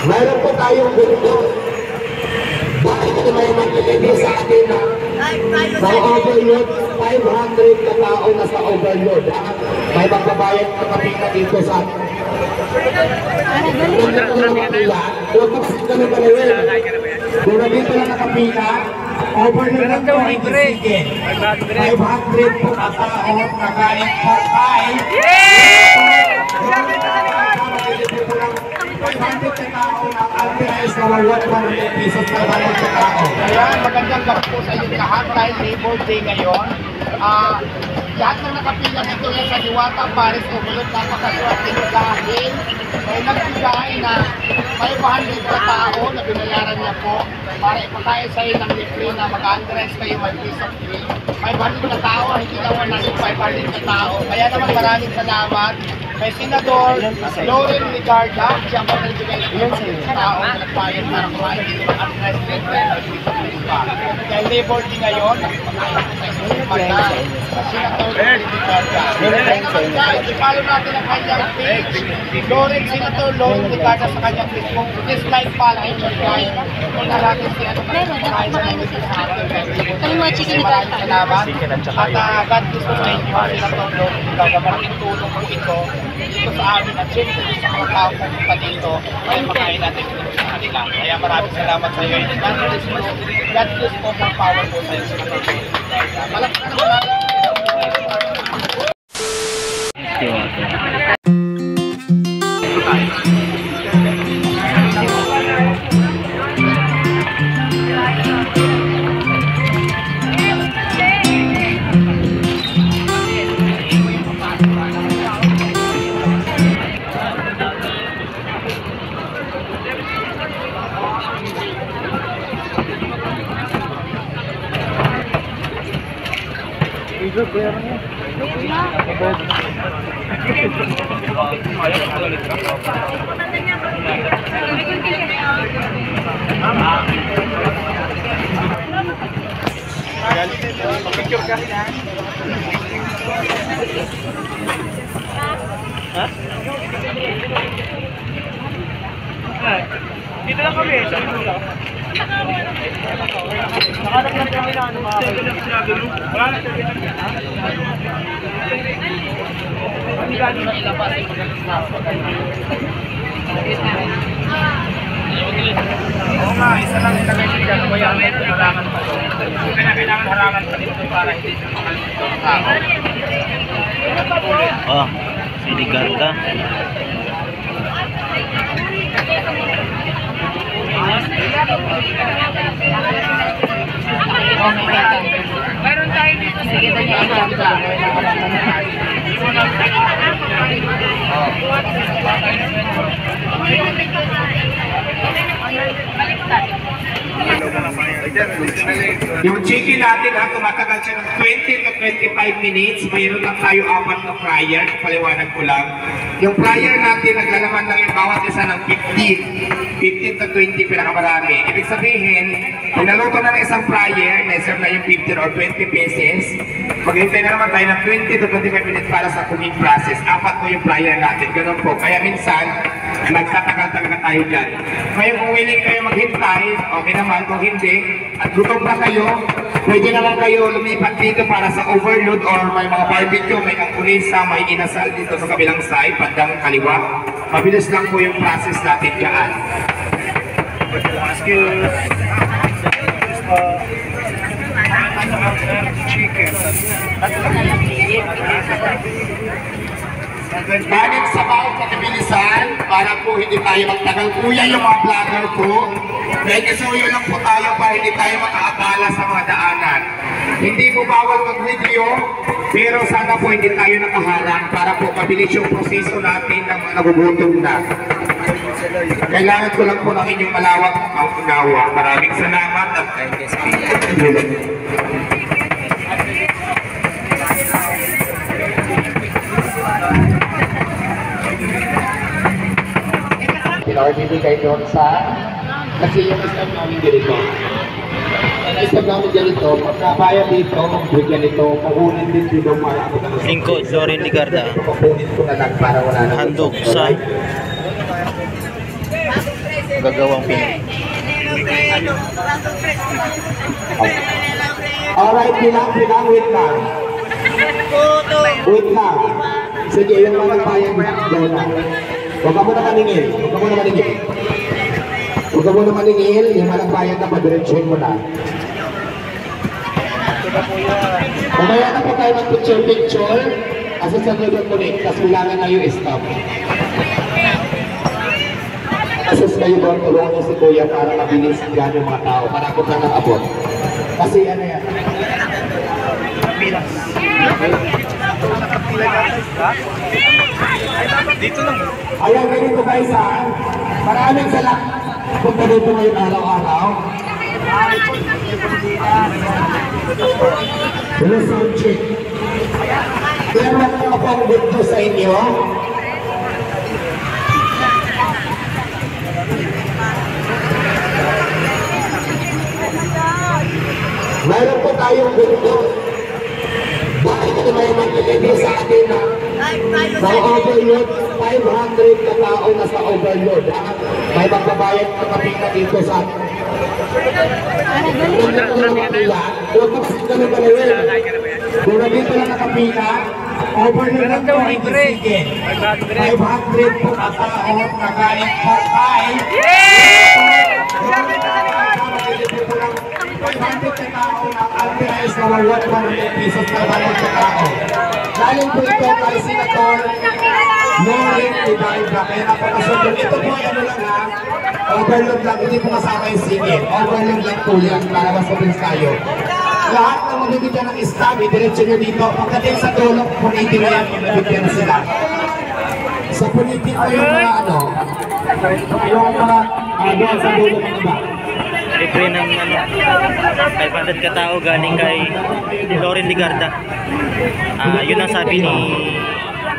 Mayroon po tayong ganito. Bakit ito may maglilindi sa atin na sa overload, 500 na tao na sa overload. May magbabayad na kapita dito sa atin. Kung nandito lang nakapila, overload lang po hindi sige. 500 po na tao nakain for 5. Alpinize na 100 pesos na bawat tao. Kaya magandang gabi po sa inyo lahat dahil Labor Day ngayon. Lahat ng nakapila dito yan sa Diwata, Paris, Overload, napakaswerte dahil may nagbigay na 500 na tao na binayaran niya po para ipakain sa iyo ng libre na mag-undress kayo may piece of free. 500 na tao, hindi naman natin 500 na tao. Kaya naman maraming salamat kay Senador Loren Ligarda, siya po nagbigay ng tao na nagbayad para kumain dito ng undress libre na piece of free pa. Kaya Labor Day ngayon, nakipakain sa inyo Senator Loren Ligarda. I-follow natin ang kanyang page, Senator Loren Ligarda sa kanyang Facebook. Dislike pala ay guys. Kung natin siya ano kaya sa inyo sa atin. Maraming salamat. At God bless po sa inyo, Senator Loren Ligarda. Malaking tulong po ito sa amin at siyempre sa mga tao pumunta dito ay makain natin sa kanila. Kaya maraming salamat sa iyo. God bless po ng power po sa inyo, Senator Loren Ligarda. Malaking salamat. Dito lang kami, sa dito lang. Nakalap lang kami na ano mga kayo. Wala na sabi natin. Oo nga, isa lang ilagay siya dyan. Kaya harangan pa doon. Kailangan harangan pa dito para hindi siya makalito. Oh, si Ligarda. Meron tayo dito. Sige, tayo Yung chicken natin tumatagal siya ng 20 to 25 minutes. Mayroon lang tayo 4 na fryer. Paliwanag ko lang. Yung fryer natin naglalaman lang yung bawat isa ng 15 to 20 pinakamarami. Ibig sabihin, kung naluto na ng isang fryer, na-serve na yung 15 or 20 pieces, maghintay na naman tayo ng 20 to 25 minutes para sa cooking process. 4 po yung fryer natin. Ganun po. Kaya minsan, nagtatagal talaga tayo dyan. Ngayon kung willing kayo maghintay, okay naman. Kung hindi, at gutom na kayo, pwede naman kayo lumipat dito para sa overload or may mga barbecue, may angkulisa, may inasal dito sa kabilang side, bandang kaliwa. Mabilis lang po yung process natin dyan. Excuse. Chicken. Ganit sa bawat kabilisan para po hindi tayo magtagal. Kuya yung mga vlogger po. Dahil kasuyo lang po tayo para hindi tayo makaabala sa mga daanan. Hindi po bawal mag-video, pero sana po hindi tayo nakaharang para po mabilis yung proseso natin ng nagugutom na. Kailangan ko lang po ng inyong malawak ang unawa. Maraming salamat at pinakabibigay doon sa kasi yung isang namin ganito. Isang namin ganito, pagkabaya dito, bigyan ito, pakunin din dito para ako na Lingkod, Loren Ligarda. Pakunin ko na lang para wala na. Handog sa Gagawang Pinoy. Alright, bilang, wait lang. Wait lang. Sige, yung mga nagbayad doon na. Huwag ka muna maningil. Huwag ka muna maningil. Huwag ka muna maningil. Yung mga nagbayad na padiretsyon mo na. Mamaya na po tayo mag-picture. Kasi sa nilog ulit. Tapos bilangan na yung stop. Kasi kayo ba tulungan si Kuya para mabilis yan yung mga tao. Para ako na abot. Kasi ano yan. Dito lang. Ayan, ganito guys ha. Maraming salamat. Punta dito ngayon araw-araw. Hello, sound check. Kaya lang ako ang dito sa inyo. Mayroon po tayong dito. Bakit ito may magbibigay sa atin na overload, 500 na tao na sa overload. May magbabayad na kapita dito sa atin. Kung dito lang nakapila, overload lang po hindi sige. 500 po na tao, nakain po kain. 500 na tao na authorized na wawat 100 pesos na bawat na tao. Galing po ito kay Senator Loren Iba-Iba. Kaya napakasundol. Ito po ano lang ha, overload lang, hindi po kasama yung singit. Overload lang po yan para mas mabilis tayo. Lahat ng mabibigyan ng staff, idiretso nyo dito. Pagdating sa tulong, puniti mo yan, mabibigyan na sila. Sa puniti ko yung mga ano, yung mga doon sa dulo ng iba. Libre ng 500 katao galing kay Loren Ligarda. Yun ang sabi ni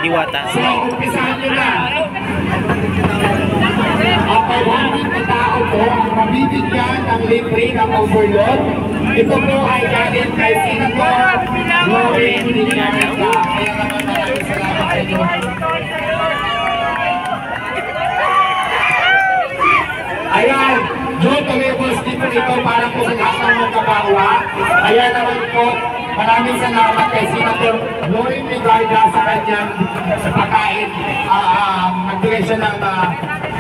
Diwata. So, umpisahan nyo na. Ang 500 na tao po, ang mabibigyan ng libre ng overload. Ito po ay galing kay Senator Loren Ligarda. Kaya naman maraming salamat sa inyo. Ayan, John Calebos dito ito para po sa lahat ng mga kabawa. Ayan naman po, maraming salamat kay Senator Loren Ligarda sa kanyang pagkain. Nagbigay siya ng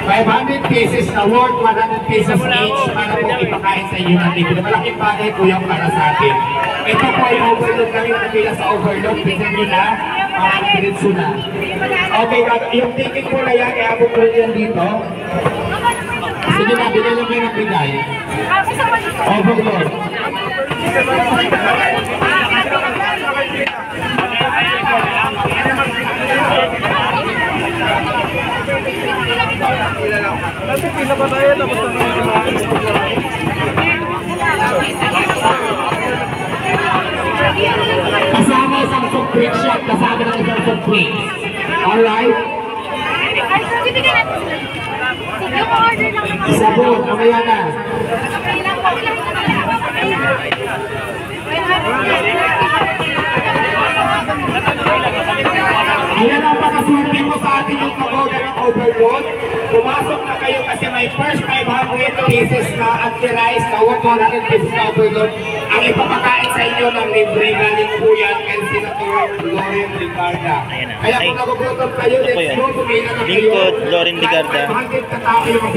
500 pieces na worth 100 pesos each para po ipakain sa inyo ng libre. Malaking bagay po yung para sa atin. Ito po ay overload kami nakapila sa overload. Tignan nyo na, diretso na. Okay, yung ticket po na yan, kaya po po yan dito. Sige na, binigyan kayo ng bigay. Overload. Kasama isang soft drink shot, kasama ng isang soft drink. Alright? Sabon, mamaya na. Ayan ang pakaswerte mo sa atin yung pag-order ng overload. Pumasok na kayo kasi may first 500 pieces na authorized na 100 pieces na overload. Ang ipapakain sa inyo ng libre galing po yan kay Senator Loren Ligarda. Kaya kung nagugutom kayo, let's go, tumila na kayo. Lingkod Loren Ligarda.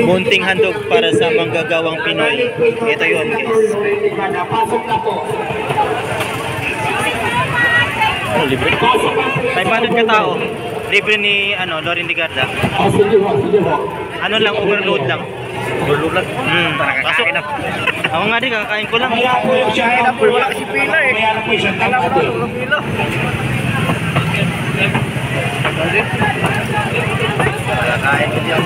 Munting handog para sa manggagawang Pinoy. Ito yun, guys. Pasok na po. Libre. 500 katao. Libre ni Loren Ligarda. Sige ho, sige ho. Ano lang, overload lang. Overload lang. Kakain na. Ako nga din, kakain ko lang. Kaya po yung siya na po, wala kasi pila eh. Kaya na po yung siya na po. Kakain ko dyan.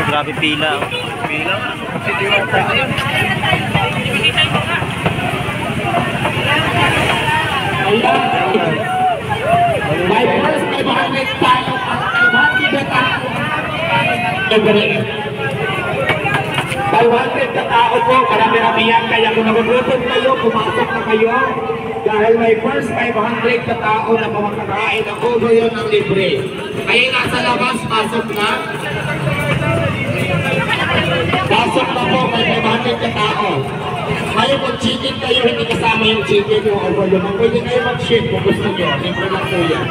Grabe pila. Pila? Kasi Diwata. By first 500 tayo, 500 na tao. 500 na tao po, karami-ramihan. Kaya kung nagugutom kayo, pumasok na kayo. dahil may first 500 na tao na makakain ng ulo yun ng libre. Kaya nasa labas, pasok na. Pasok na po, may 500 na tao. Kayo kung chicken kayo, hindi kasama yung chicken yung overload. Pwede kayo mag-ship kung gusto nyo. Libre lang po yan.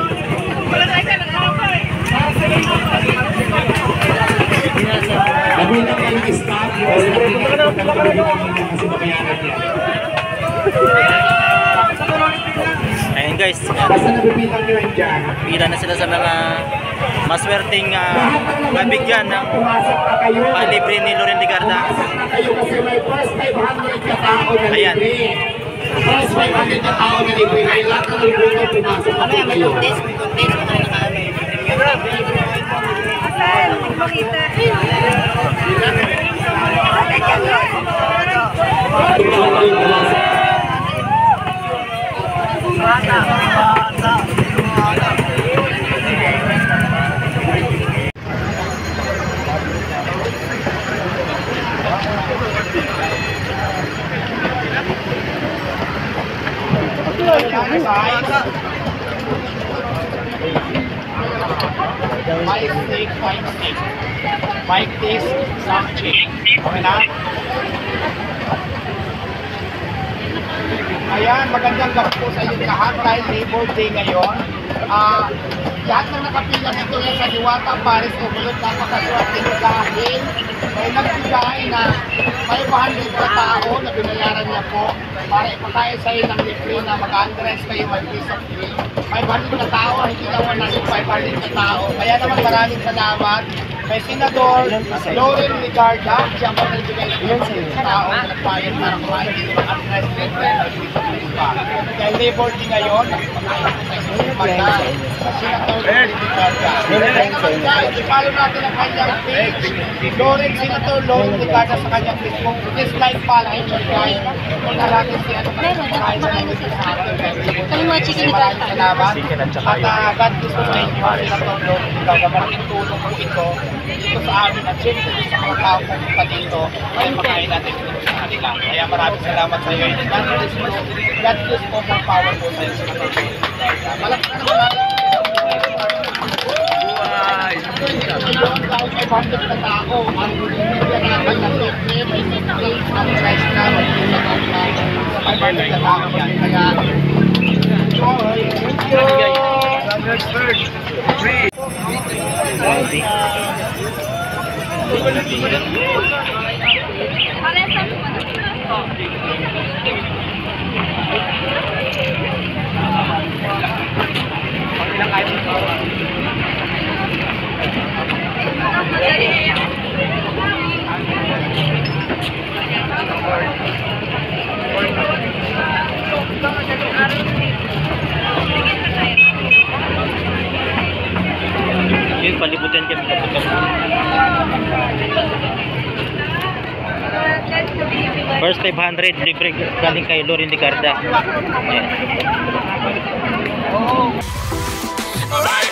Nabilang ka ng staff, kasi mabayaran yan. Ayun guys, Basta nabibilang nyo yan dyan. pila na sila sa mga maswerteng mabigyan ng Pumasok na kayo. palibre ni Loren Ligarda. Pumasok na kayo kasi may first 500 na tao na Ayan. libre. First 500 na tao na libre. Kaya lahat ng libre na pumasok na po kayo. Five days, something. Okay na? Ayan, magandang gabi po sa inyo lahat dahil Labor Day ngayon. Lahat ng nakapila dito yan sa Diwata, Paris, Overload, napakaswerte nyo dahil may nagbigay na 500 na tao na binayaran niya po para ipakain sa iyo ng libre na mag-address kayo may piece of free. 500 na tao, hindi naman natin 500 na tao. Kaya naman maraming salamat kay Senador Loren Ligarda, siya ang nagbigay ng 500 tao na nagpayag para kumain dito ng address libre na piece of free pa. Kaya Labor Day ngayon, nakipakain ko sa inyo ng manda. Senator Loren Ligarda. I-follow natin ang kanyang page. Senator Loren Ligarda sa kanyang Facebook. Dislike pala ay subscribe. Kung natin siya ano kaya sa mga sa ating Kami mga chicken maraming salamat. At God bless po sa inyo, Senator Loren Ligarda. Malaking tulong po ito dito sa amin at siyempre sa mga tao pumunta dito ay makain natin dito sa kanila. Kaya maraming salamat sa iyo. God bless po more power po sa iyo, Senator Loren Ligarda. Malaki na naman ay bandit na tao ang bibigyan natin ng libre, may libre, ang price na ay bandit na tao yan. Kaya, thank you! Yung palibutan kami kapag first 500 libre galing kay Loren Ligarda. Ayan.